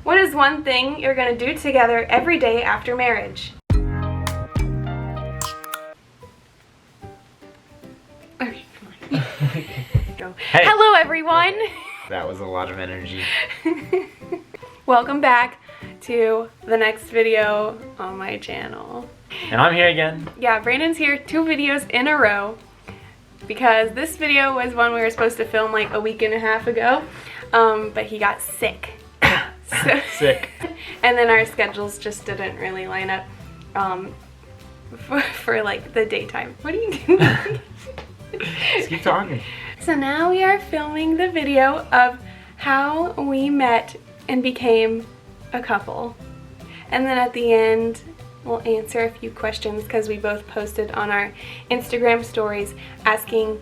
What is one thing you're going to do together every day after marriage? Okay, come on. Go. Hey. Hello, everyone. Okay. That was a lot of energy. Welcome back to the next video on my channel. And I'm here again. Yeah, Brandon's here 2 videos in a row because this video was one we were supposed to film like a week and a half ago, but he got sick. Sick. And then our schedules just didn't really line up for like the daytime. What are you doing? Just keep talking. So now we are filming the video of how we met and became a couple. And then at the end, we'll answer a few questions because we both posted on our Instagram stories asking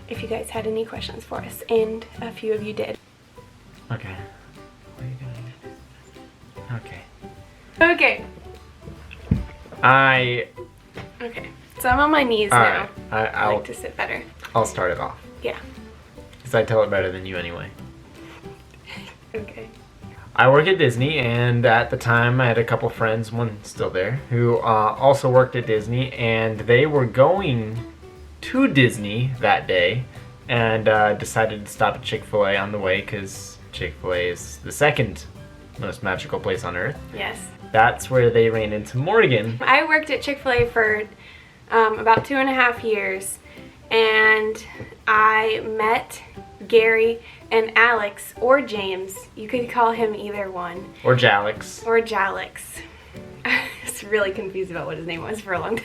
if you guys had any questions for us, and a few of you did. Okay. What are you doing? Okay. Okay. Okay. So I'm on my knees now. Alright. I like to sit better. I'll start it off. Yeah. Because I tell it better than you anyway. Okay. I work at Disney, and at the time I had a couple friends, one still there, who also worked at Disney, and they were going to Disney that day and decided to stop at Chick-fil-A on the way because Chick-fil-A is the second most magical place on earth. Yes. That's where they ran into Morgan. I worked at Chick-fil-A for about 2.5 years, and I met Gary and Alex, or James. You could call him either one. Or Jalix. Or Jalix. I was really confused about what his name was for a long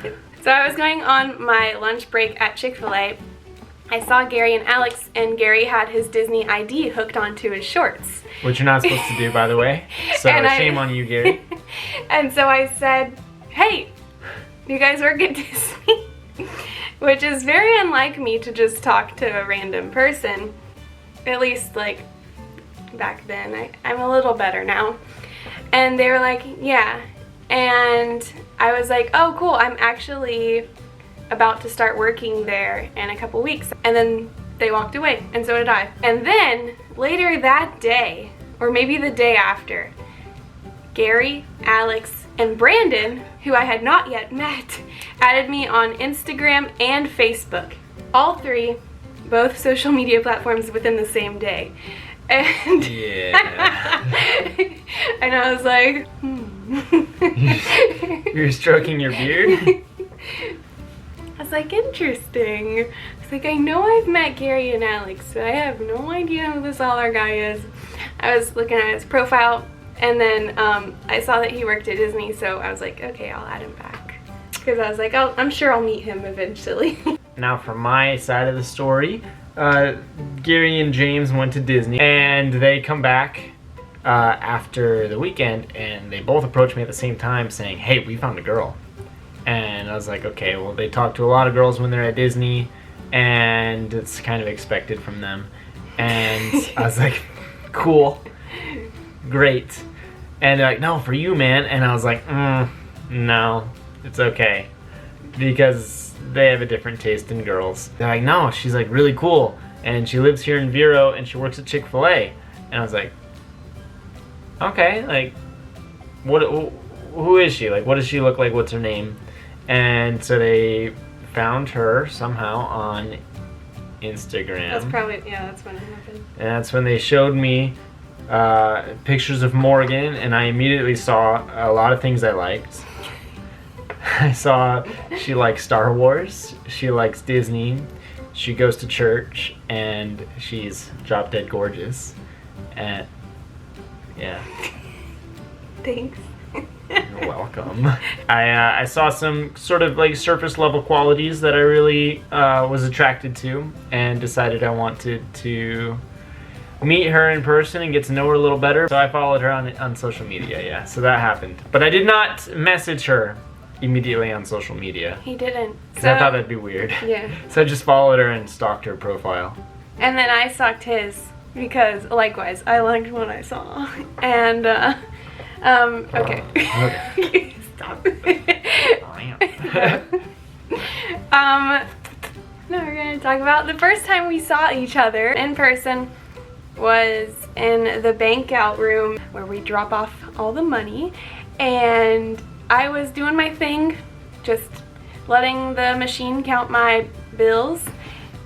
time. So I was going on my lunch break at Chick-fil-A. I saw Gary and Alex, and Gary had his Disney ID hooked onto his shorts. Which you're not supposed to do, by the way. So shame on you, Gary. And so I said, hey, you guys work at Disney? Which is very unlike me to just talk to a random person. At least, like, back then. I'm a little better now. And they were like, yeah. And I was like, oh, cool. I'm actually about to start working there in a couple weeks. And then they walked away, and so did I. And then later that day, or maybe the day after, Gary, Alex, and Brandon, who I had not yet met, added me on Instagram and Facebook. All 3, both social media platforms within the same day. And yeah. And I was like, You're stroking your beard? I was like, interesting. I was like, I know I've met Gary and Alex, but I have no idea who this other guy is. I was looking at his profile, and then I saw that he worked at Disney, so I was like, okay, I'll add him back. Because I was like, I'm sure I'll meet him eventually. Now from my side of the story, Gary and James went to Disney, and they come back after the weekend, and they both approached me at the same time saying, hey, we found a girl. And I was like, okay, well, they talk to a lot of girls when they're at Disney, and it's kind of expected from them. And I was like, cool, great. And they're like, no, for you, man. And I was like, no, it's okay. Because they have a different taste in girls. They're like, no, she's like really cool. And she lives here in Vero, and she works at Chick-fil-A. And I was like, okay, like, who is she? Like, what does she look like? What's her name? And so they found her somehow on Instagram. That's probably, yeah, that's when it happened. And that's when they showed me pictures of Morgan, and I immediately saw a lot of things I liked. I saw she likes Star Wars, she likes Disney, she goes to church, and she's drop dead gorgeous. And yeah. Thanks. You're welcome. I saw some sort of like surface level qualities that I really was attracted to, and decided I wanted to meet her in person and get to know her a little better. So I followed her on social media, yeah, so that happened. But I did not message her immediately on social media. He didn't. Because I thought that'd be weird. Yeah. So I just followed her and stalked her profile. And then I stalked his, because likewise, I liked what I saw. And, okay. Okay. Stop. No, we're gonna talk about the first time we saw each other in person. was in the bank out room where we drop off all the money, and I was doing my thing, just letting the machine count my bills,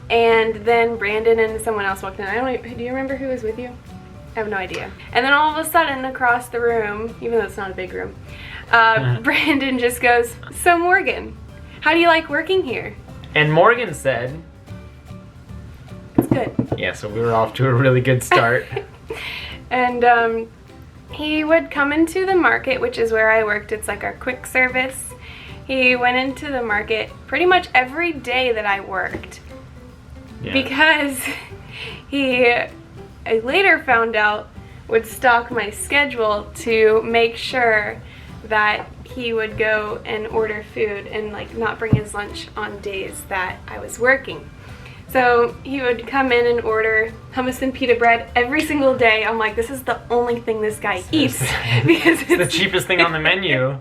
and then Brandon and someone else walked in. Do you remember who was with you? I have no idea. And then all of a sudden across the room, even though it's not a big room, Brandon just goes, "So Morgan, how do you like working here?" And Morgan said, "It's good." yeah, so we were off to a really good start. And he would come into the market, which is where I worked. It's like our quick service. He went into the market pretty much every day that I worked. Yeah. Because I later found out, would stalk my schedule to make sure that he would go and order food and like not bring his lunch on days that I was working. So he would come in and order hummus and pita bread every single day. I'm like, this is the only thing this guy eats because it's the cheapest thing on the menu.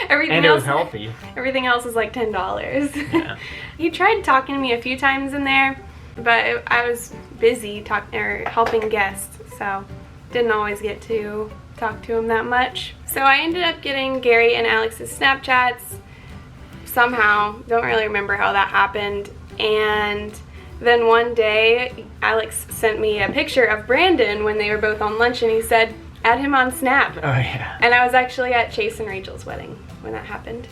Everything and it else, was healthy. Everything else is like $10. Yeah. He tried talking to me a few times in there, but I was busy helping guests, so didn't always get to talk to him that much. So I ended up getting Gary and Alex's Snapchats somehow. Don't really remember how that happened. And then one day, Alex sent me a picture of Brandon when they were both on lunch, and he said, "Add him on Snap." Oh, yeah. And I was actually at Chase and Rachel's wedding when that happened.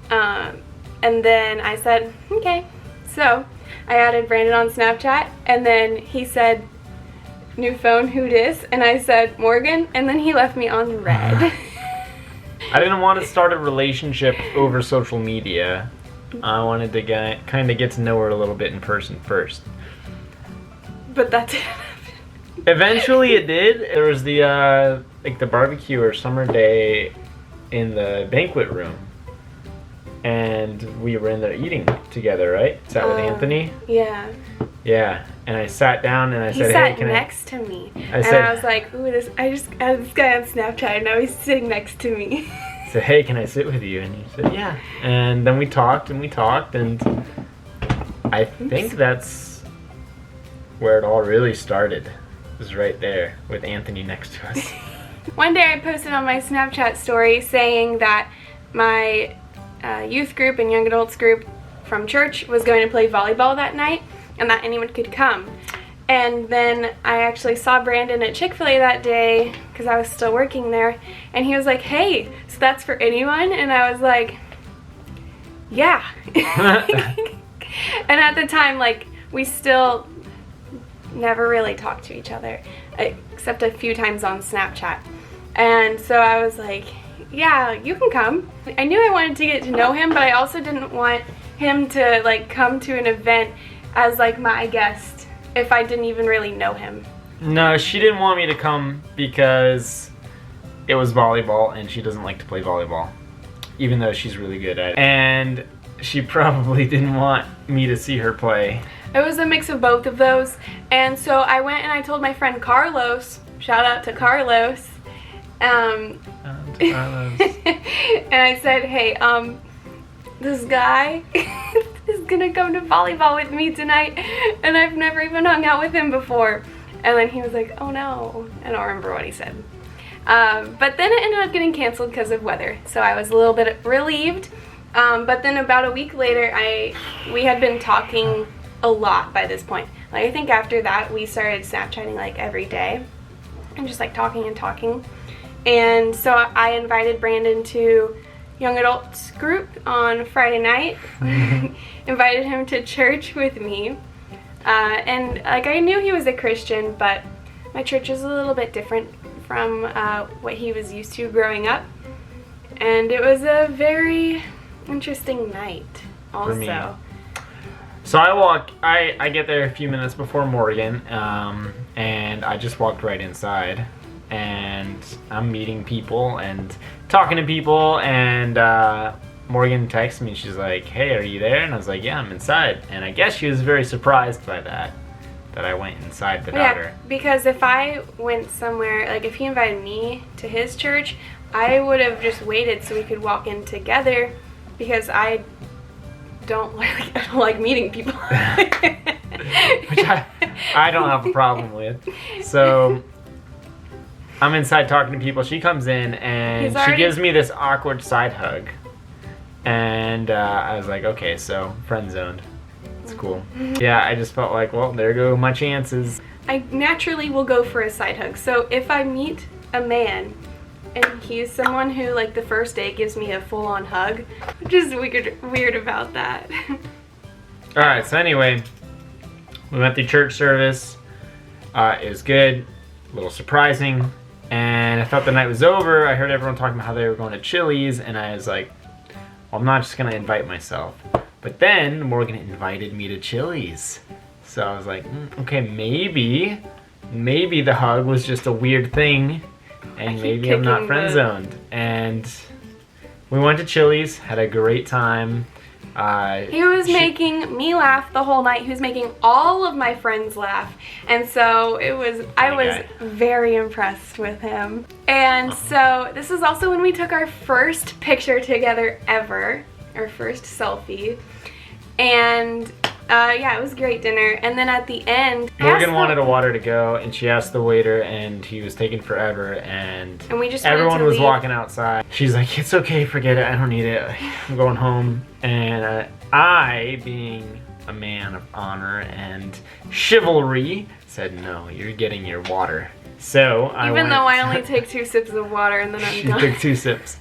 And then I said, okay. So I added Brandon on Snapchat, and then he said, "New phone, who dis?" And I said, "Morgan," and then he left me on red. I didn't want to start a relationship over social media. I wanted to kind of get to know her a little bit in person first. But that didn't happen. Eventually it did. There was the like the barbecue or summer day in the banquet room. And we were in there eating together, right? Sat with Anthony. Yeah. Yeah. And I sat down and I He said, sat "Hey, can next to me." I said, I was like, ooh, I just added this guy on Snapchat, and now he's sitting next to me. I said, "Hey, can I sit with you?" And he said, "Yeah." And then we talked and I think that's where it all really started. It was right there with Anthony next to us. One day I posted on my Snapchat story saying that my youth group and young adults group from church was going to play volleyball that night, and that anyone could come. And then I actually saw Brandon at Chick-fil-A that day because I was still working there, and he was like, "Hey, so that's for anyone?" And I was like, "Yeah." And at the time, like, we still never really talked to each other except a few times on Snapchat. And so I was like, "Yeah, you can come." I knew I wanted to get to know him, but I also didn't want him to like come to an event as like my guest if I didn't even really know him. No, she didn't want me to come because it was volleyball and she doesn't like to play volleyball, even though she's really good at it. And she probably didn't want me to see her play. It was a mix of both of those. And so I went and I told my friend Carlos, shout out to Carlos, and I said, "Hey, this guy is gonna come to volleyball with me tonight, and I've never even hung out with him before." And then he was like, "Oh no," I don't remember what he said. But then it ended up getting canceled because of weather, so I was a little bit relieved. But then about a week later, we had been talking a lot by this point. Like, I think after that we started Snapchatting like every day and just like talking and talking. And so I invited Brandon to young adults group on Friday night. Invited him to church with me. And like, I knew he was a Christian, but my church is a little bit different from what he was used to growing up. And it was a very interesting night also. For me. So I get there a few minutes before Morgan, and I just walked right inside, and I'm meeting people and talking to people, and Morgan texts me, she's like, "Hey, are you there?" And I was like, "Yeah, I'm inside." And I guess she was very surprised by that I went inside without her. Because if I went somewhere, like if he invited me to his church, I would have just waited so we could walk in together, because I don't like meeting people. which I don't have a problem with. So I'm inside talking to people. She comes in and she gives me this awkward side hug. And I was like, okay, so friend zoned. It's cool. Yeah, I just felt like, well, there go my chances. I naturally will go for a side hug. So if I meet a man and he's someone who, like, the first day gives me a full-on hug, which is weird about that. All right, so anyway, we went through church service. It was good, a little surprising. And I thought the night was over. I heard everyone talking about how they were going to Chili's, and I was like, well, I'm not just gonna invite myself. But then Morgan invited me to Chili's. So I was like, okay, maybe the hug was just a weird thing, and maybe I'm not friend zoned. And we went to Chili's, had a great time. He was making me laugh the whole night. He was making all of my friends laugh. And so I was very impressed with him. And so this is also when we took our first picture together ever, our first selfie. And yeah, it was a great dinner. And then at the end, Morgan wanted a water to go, and she asked the waiter, and he was taking forever, and we just everyone was walking outside. She's like, it's okay, forget it, I don't need it, I'm going home. And I, being a man of honor and chivalry, said, no, you're getting your water. So Even though I only take 2 sips of water and then I'm done. She took 2 sips.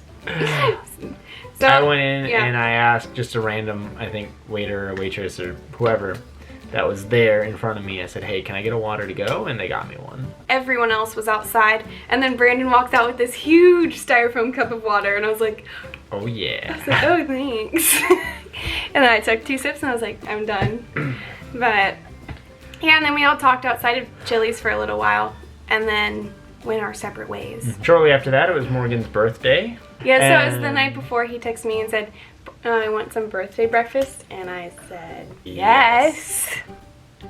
So I went in and I asked just a random, I think, waiter or waitress or whoever that was there in front of me. I said, hey, can I get a water to go? And they got me one. Everyone else was outside, and then Brandon walked out with this huge styrofoam cup of water, and I was like, oh yeah. I was like, oh, thanks. And then I took 2 sips and I was like, I'm done. But yeah, and then we all talked outside of Chili's for a little while, and then went our separate ways. Shortly after that, it was Morgan's birthday. Yeah, so it was the night before. He texted me and said, I want some birthday breakfast, and I said, yes.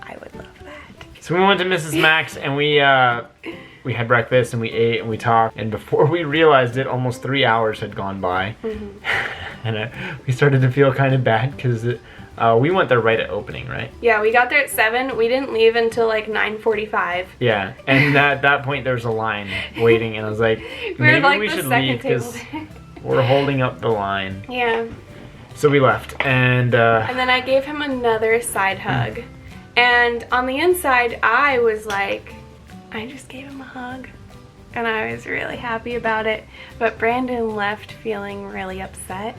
I would love that. So we went to Mrs. Max, and we had breakfast, and we ate, and we talked, and before we realized it, almost 3 hours had gone by. And we started to feel kind of bad, because we went there right at opening, right? Yeah, we got there at 7. We didn't leave until like 9:45. Yeah, and at that point there's a line waiting, and I was like, maybe we should leave because we're holding up the line. Yeah. So we left, and then I gave him another side hug. And on the inside, I was like, I just gave him a hug. And I was really happy about it. But Brandon left feeling really upset.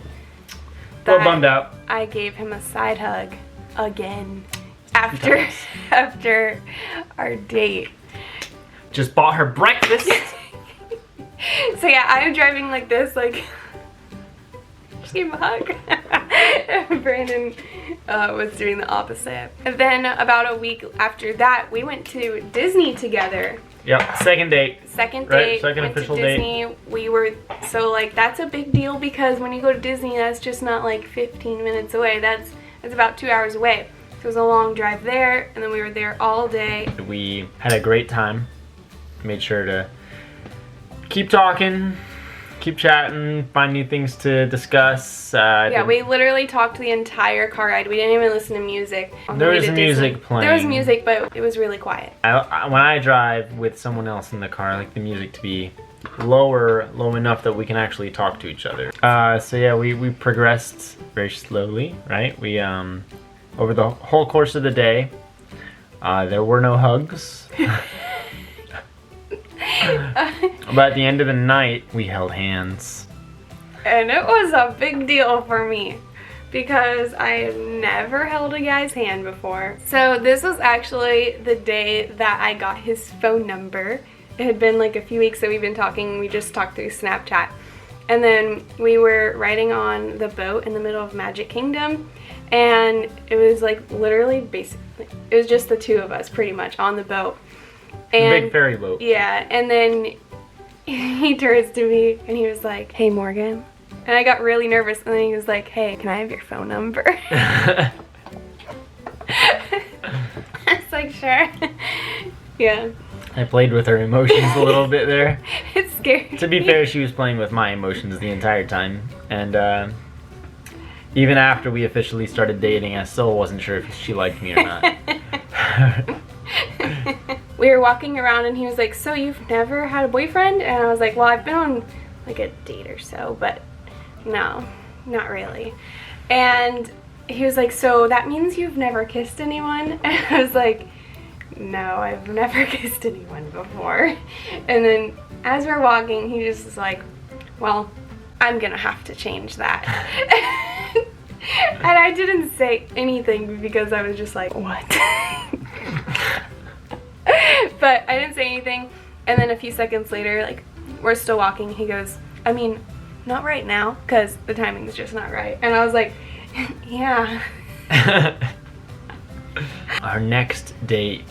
Well, bummed out. I gave him a side hug again after our date. Just bought her breakfast. So yeah, I'm driving like this, like, just gave him a hug. Brandon was doing the opposite. And then about a week after that, we went to Disney together. Yep, second date. Second right? date. Second went official to Disney. date. We were, so like, that's a big deal because when you go to Disney, that's just not like 15 minutes away. That's about 2 hours away. So it was a long drive there, and then we were there all day. We had a great time. Made sure to keep talking, keep chatting, find new things to discuss. Yeah, we literally talked the entire car ride. We didn't even listen to music. There was music playing. There was music, but it was really quiet. When I drive with someone else in the car, I like the music to be low enough that we can actually talk to each other. So yeah, we progressed very slowly, right? We over the whole course of the day, there were no hugs. But at the end of the night, we held hands. And it was a big deal for me because I have never held a guy's hand before. So this was actually the day that I got his phone number. It had been like a few weeks that we've been talking. We just talked through Snapchat. And then we were riding on the boat in the middle of Magic Kingdom. And it was like literally basically, it was just the two of us pretty much on the boat. And, big ferry boat. Yeah, and then he turns to me and he was like, hey Morgan. And I got really nervous and then he was like, hey, can I have your phone number? I was like, sure. Yeah. I played with her emotions a little bit there. It's scary. To be fair, she was playing with my emotions the entire time. And even after we officially started dating, I still wasn't sure if she liked me or not. We were walking around and he was like, so you've never had a boyfriend? And I was like, well, I've been on like a date or so, but no, not really. And he was like, so that means you've never kissed anyone? And I was like, no, I've never kissed anyone before. And then as we're walking, he just was like, well, I'm gonna have to change that. And I didn't say anything because I was just like, what? But I didn't say anything. And then a few seconds later, like, we're still walking, he goes, I mean, not right now, because the timing's just not right. And I was like, yeah. Our next date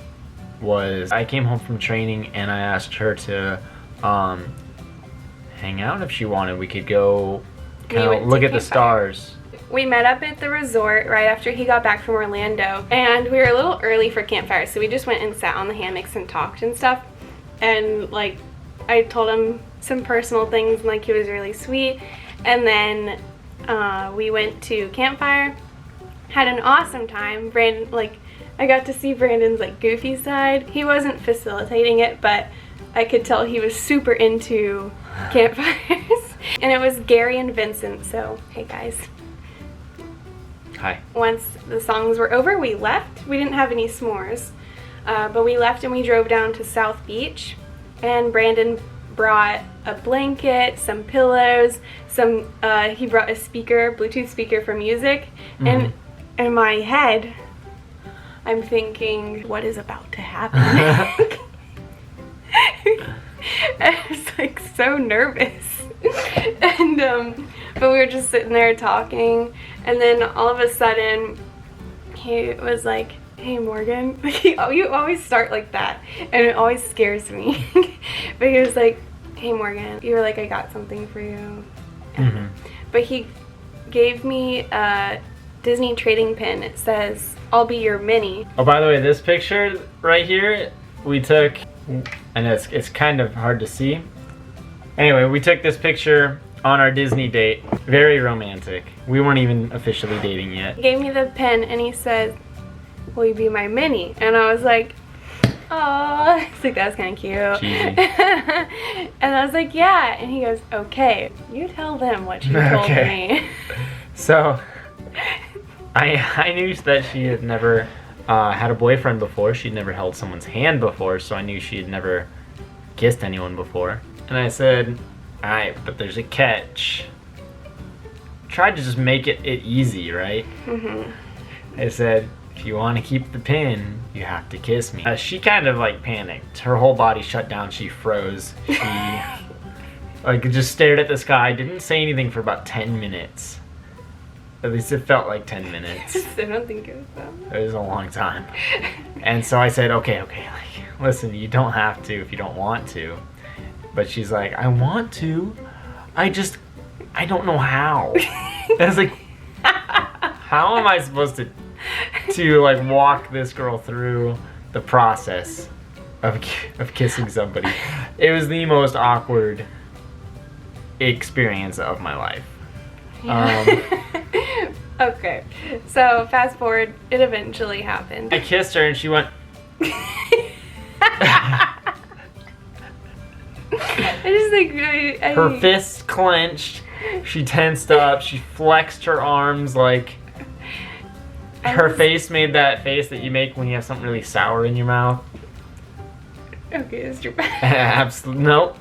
was, I came home from training and I asked her to hang out if she wanted. We could go kind of look at the stars. We met up at the resort right after he got back from Orlando, and we were a little early for campfire, so we just went and sat on the hammocks and talked and stuff. And like, I told him some personal things, and like, he was really sweet. And then we went to campfire, had an awesome time. Brandon, like, I got to see Brandon's like goofy side. He wasn't facilitating it, but I could tell he was super into campfires. And it was Gary and Vincent, so hey guys. Hi. Once the songs were over, we left. We didn't have any s'mores, but we left and we drove down to South Beach, and Brandon brought a blanket, some pillows, he brought a speaker, Bluetooth speaker for music, and in my head, I'm thinking, what is about to happen? I was like so nervous. And but we were just sitting there talking, and then all of a sudden he was like, hey Morgan. You always start like that, and it always scares me. But he was like, hey Morgan, you were like, I got something for you. But he gave me a Disney trading pin. It says, I'll be your Minnie. Oh, by the way, this picture right here we took, and it's kind of hard to see. Anyway, we took this picture on our Disney date. Very romantic. We weren't even officially dating yet. He gave me the pen and he said, will you be my Minnie? And I was like, aw. He's like, that's kind of cute. Cheesy. And I was like, yeah. And he goes, okay, you tell them what you told me. So, I knew that she had never had a boyfriend before. She'd never held someone's hand before, so I knew she had never kissed anyone before. And I said, alright, but there's a catch. Tried to just make it easy, right? I said, if you want to keep the pin, you have to kiss me. She kind of like panicked. Her whole body shut down. She froze. She like just stared at the sky. Didn't say anything for about 10 minutes. At least it felt like 10 minutes. I don't think it was that. It was a long time. And so I said, okay, like, listen, you don't have to if you don't want to. But she's like, I want to. I don't know how. And I was like, how am I supposed to like walk this girl through the process of kissing somebody? It was the most awkward experience of my life. Okay, so fast forward, it eventually happened. I kissed her and she went. Her fists clenched. She tensed up. She flexed her arms like. Her face made that face that you make when you have something really sour in your mouth. Okay, it's your bad. Absolutely. Nope.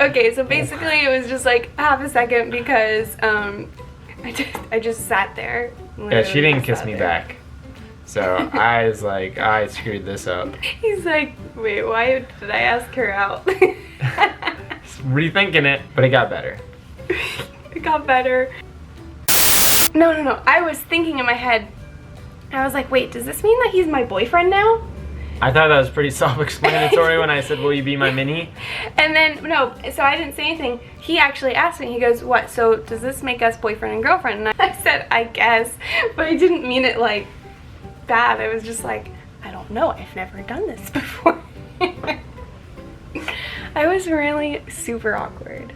Okay, so basically it was just like half a second because I just sat there. Yeah, she didn't kiss me back. So I was like, I screwed this up. He's like, wait, why did I ask her out? Rethinking it, but it got better. It got better. No. I was thinking in my head, I was like, wait, does this mean that he's my boyfriend now? I thought that was pretty self-explanatory when I said, will you be my Minnie? And then, no, so I didn't say anything. He actually asked me, he goes, what, so does this make us boyfriend and girlfriend? And I said, I guess, but I didn't mean it like bad. I was just like, I don't know, I've never done this before. I was really super awkward.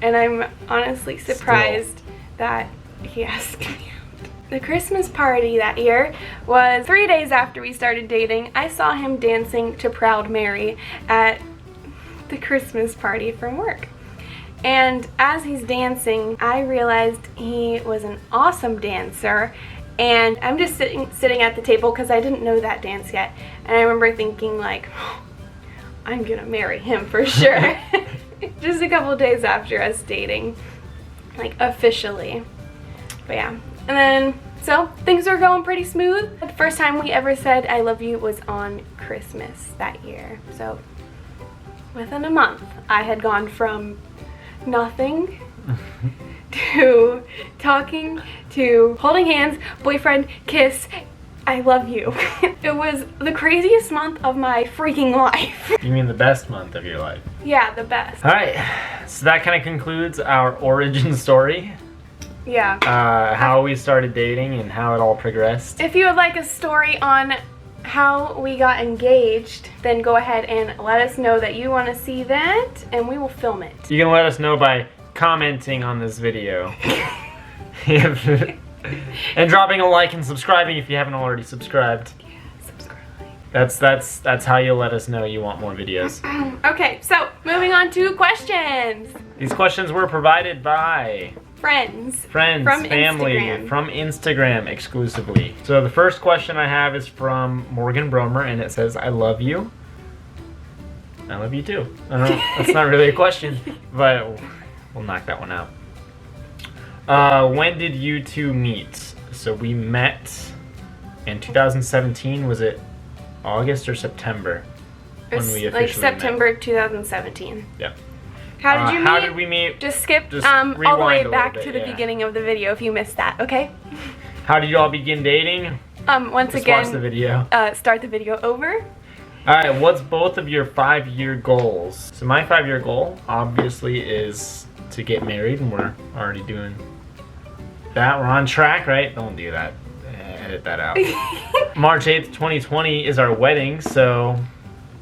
And I'm honestly surprised that he asked me out. The Christmas party that year was 3 days after we started dating. I saw him dancing to Proud Mary at the Christmas party from work. And as he's dancing, I realized he was an awesome dancer. And I'm just sitting at the table because I didn't know that dance yet. And I remember thinking like, oh, I'm gonna marry him for sure. Just a couple days after us dating, like officially. But yeah, and then so things were going pretty smooth. The first time we ever said I love you was on Christmas that year. So within a month, I had gone from nothing to talking to holding hands, boyfriend, kiss, I love you. It was the craziest month of my freaking life. You mean the best month of your life? Yeah, the best. All right, so that kind of concludes our origin story. Yeah. How we started dating and how it all progressed. If you would like a story on how we got engaged, then go ahead and let us know that you want to see that, and we will film it. You can let us know by commenting on this video. And dropping a like and subscribing if you haven't already subscribed. Yeah, subscribe. That's how you'll let us know you want more videos. Okay, so moving on to questions. These questions were provided by Friends, family, Instagram. from Instagram exclusively. So the first question I have is from Morgan Bromer, and it says, I love you. I love you too. I don't know, that's not really a question, but we'll knock that one out. When did you two meet? So we met in 2017. Was it August or September? It was When we like officially September 2017. Yep. How did you meet? How did we meet? Just skip Just all the way rewind a back little to bit, the yeah. beginning of the video if you missed that, okay? How did you all begin dating? Once Just again, watch the video. Start the video over. Alright, what's both of your 5-year goals? So my 5-year goal, obviously, is to get married, and we're already doing that. We're on track, right? Don't do that. Edit that out. March 8th, 2020 is our wedding, so...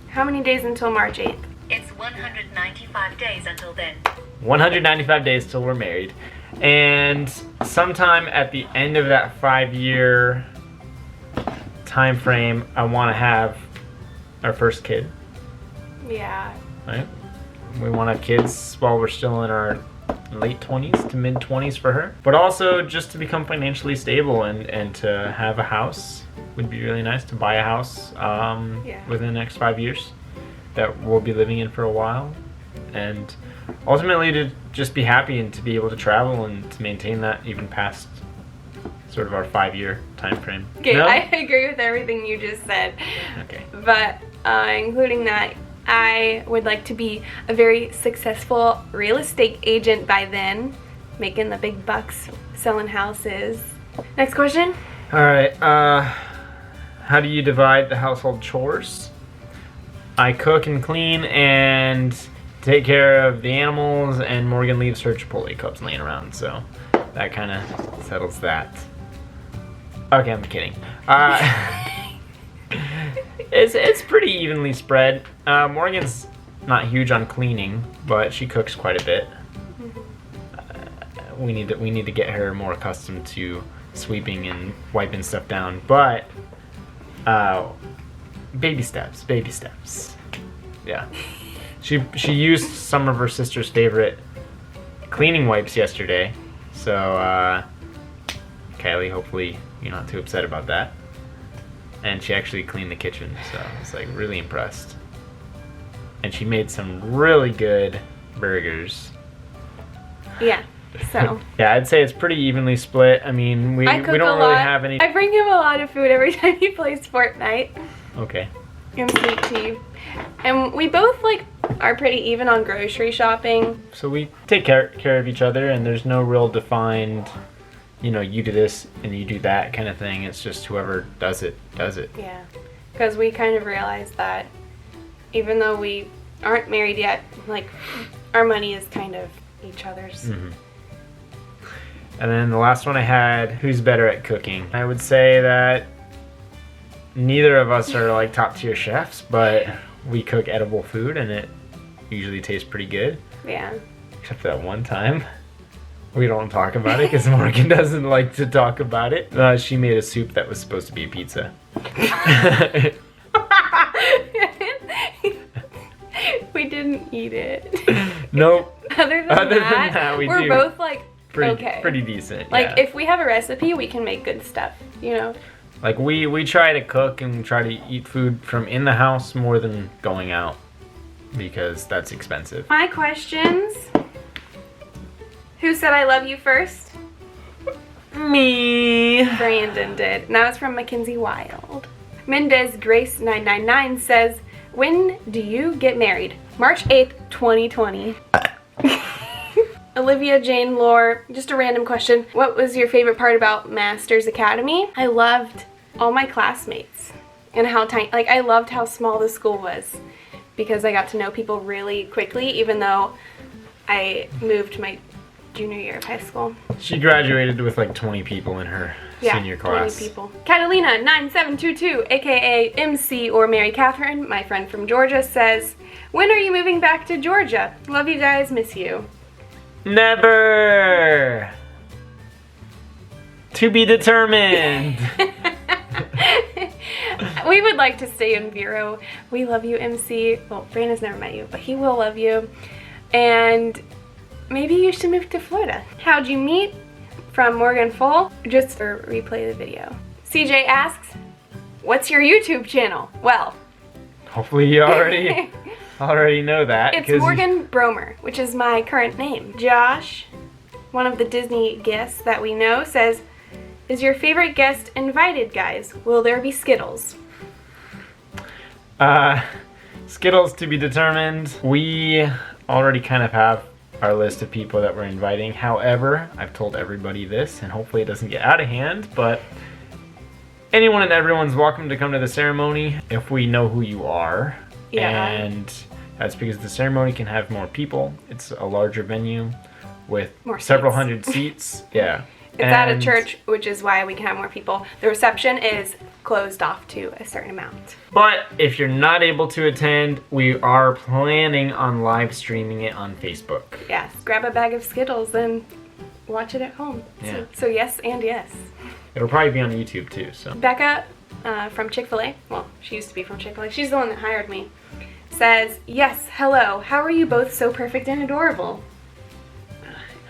How many days until March 8th? It's 195 days until then. 195 days till we're married. And sometime at the end of that 5-year time frame, I want to have our first kid, Yeah. right? We want to have kids while we're still in our late 20s to mid 20s for her. But also just to become financially stable and to have a house would be really nice, to buy a house within the next 5 years that we'll be living in for a while. And ultimately to just be happy and to be able to travel and to maintain that even past sort of our 5-year time frame. Okay, No? I agree with everything you just said. Okay. But including that, I would like to be a very successful real estate agent by then, making the big bucks, selling houses. Next question. All right. How do you divide the household chores? I cook and clean and take care of the animals, and Morgan leaves her Chipotle cups laying around, so that kind of settles that. Okay, I'm kidding. It's pretty evenly spread. Morgan's not huge on cleaning, but she cooks quite a bit. We need to get her more accustomed to sweeping and wiping stuff down, but baby steps. Yeah. She used some of her sister's favorite cleaning wipes yesterday, so Kylie, hopefully you're not too upset about that. And she actually cleaned the kitchen, so I was like really impressed. And she made some really good burgers. Yeah, so. Yeah, I'd say it's pretty evenly split. I mean, we I don't cook a really lot. have any. I bring him a lot of food every time he plays Fortnite. Okay. And Sweet Tea. And we both like are pretty even on grocery shopping. So we take care of each other, and there's no real defined, you do this and you do that kind of thing. It's just whoever does it. Yeah, because we kind of realized that even though we aren't married yet, like our money is kind of each other's. Mm-hmm. And then the last one I had, who's better at cooking? I would say that neither of us are like top tier chefs, but we cook edible food and it usually tastes pretty good. Yeah. Except for that one time We don't talk about it because Morgan doesn't like to talk about it. She made a soup that was supposed to be a pizza. We didn't eat it. Nope. Other than that, we're both like pretty, pretty decent. Like yeah. if we have a recipe, we can make good stuff, you know? Like we try to cook and try to eat food from in the house more than going out because that's expensive. My questions. Who said I love you first? Me. Brandon did. And that was from Mackenzie Wild. Mendez Grace 999 says, when do you get married? March 8th, 2020. Olivia Jane Lore, just a random question. What was your favorite part about Masters Academy? I loved all my classmates and how tiny, like I loved how small the school was because I got to know people really quickly even though I moved my junior year of high school. She graduated with like 20 people in her senior class. 20 people. Catalina 9722, aka MC or Mary Catherine, my friend from Georgia, says, when are you moving back to Georgia? Love you guys, miss you. Never. To be determined. We would like to stay in Vero. We love you, MC. Well, Brandon's never met you, but he will love you. And maybe you should move to Florida. How'd you meet? From Morgan Full, just for replay the video. CJ asks, what's your YouTube channel? Well, hopefully you already know that. It's Morgan Bromer, which is my current name. Josh, one of the Disney guests that we know, says, is your favorite guest invited, guys? Will there be Skittles? Skittles to be determined. We already kind of have our list of people that we're inviting. However, I've told everybody this, and hopefully it doesn't get out of hand, but anyone and everyone's welcome to come to the ceremony if we know who you are. Yeah. And that's because the ceremony can have more people. It's a larger venue with More several seats. hundred seats. Yeah. It's at a church, which is why we can have more people. The reception is closed off to a certain amount. But if you're not able to attend, we are planning on live streaming it on Facebook. Yes, grab a bag of Skittles and watch it at home. Yeah. So yes and yes. It'll probably be on YouTube too, so. Becca from Chick-fil-A, well, she used to be from Chick-fil-A, she's the one that hired me, says, yes, hello, how are you both so perfect and adorable?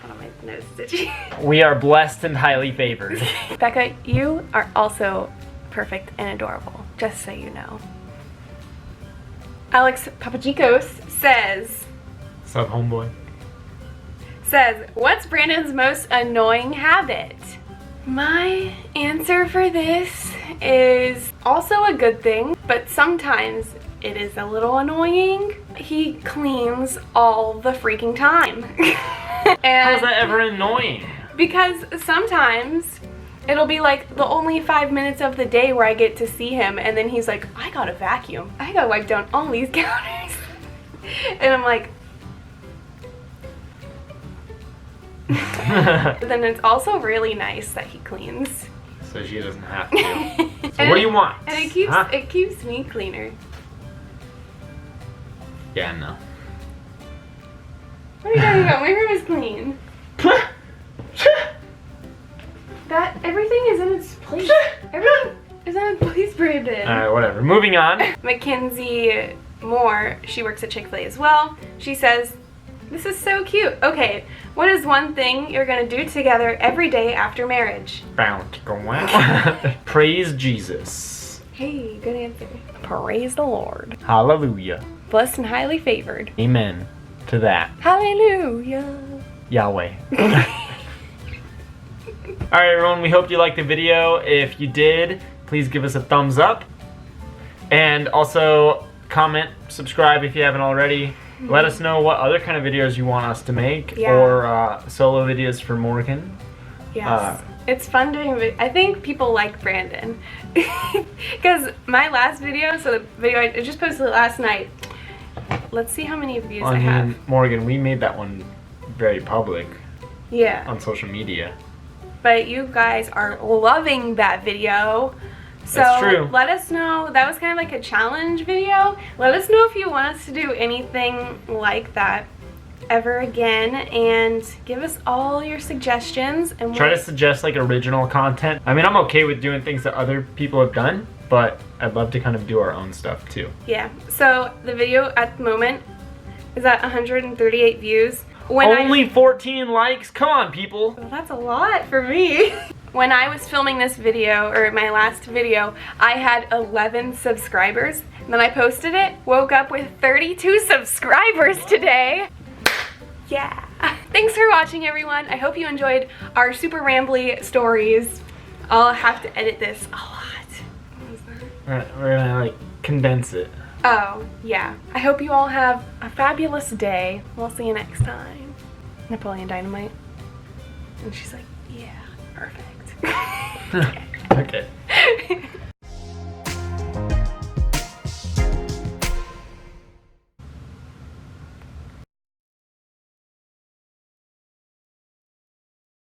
Hold on, my nose is itchy. We are blessed and highly favored. Becca, you are also perfect and adorable, just so you know. Alex Papagikos says, What's up, homeboy? what's Brandon's most annoying habit? My answer for this is also a good thing, but sometimes it is a little annoying. He cleans all the freaking time. And How is that ever annoying? because sometimes it'll be like the only 5 minutes of the day where I get to see him, and then he's like, I gotta vacuum. I gotta wipe down all these counters. And I'm like, then it's also really nice that he cleans. So she doesn't have to. So what do you want? And Huh? it keeps me cleaner. Yeah, no. What are you talking about? My room is clean. That everything is in its place. Everything is in its place, Brandon. Alright, whatever. Moving on. Mackenzie Moore, she works at Chick-fil-A as well. She says, this is so cute. Okay, what is one thing you're gonna do together every day after marriage? Praise Jesus. Hey, good answer. Praise the Lord. Hallelujah. Blessed and highly favored. Amen to that. Hallelujah. Yahweh. Alright everyone, we hope you liked the video. If you did, please give us a thumbs up. And also comment, subscribe if you haven't already. Let us know what other kind of videos you want us to make, Yeah. or solo videos for Morgan. Yes. It's fun doing I think people like Brandon. Because my last video, so the video I just posted last night, let's see how many views I have. Morgan, we made that one very public Yeah. on social media. But you guys are loving that video. So That's true. let us know. That was kind of like a challenge video. Let us know if you want us to do anything like that. ever again, and give us all your suggestions. And Try to suggest like original content. I mean, I'm okay with doing things that other people have done, but I'd love to kind of do our own stuff too. Yeah, so the video at the moment is at 138 views. Only 14 likes? Come on, people. Well, that's a lot for me. When I was filming this video, or my last video, I had 11 subscribers. And then I posted it, woke up with 32 subscribers today. Yeah. Thanks for watching, everyone. I hope you enjoyed our super rambly stories. I'll have to edit this a lot. What was that? We're gonna like condense it. Oh, yeah. I hope you all have a fabulous day. We'll see you next time. Napoleon Dynamite. And she's like, yeah, perfect. Okay.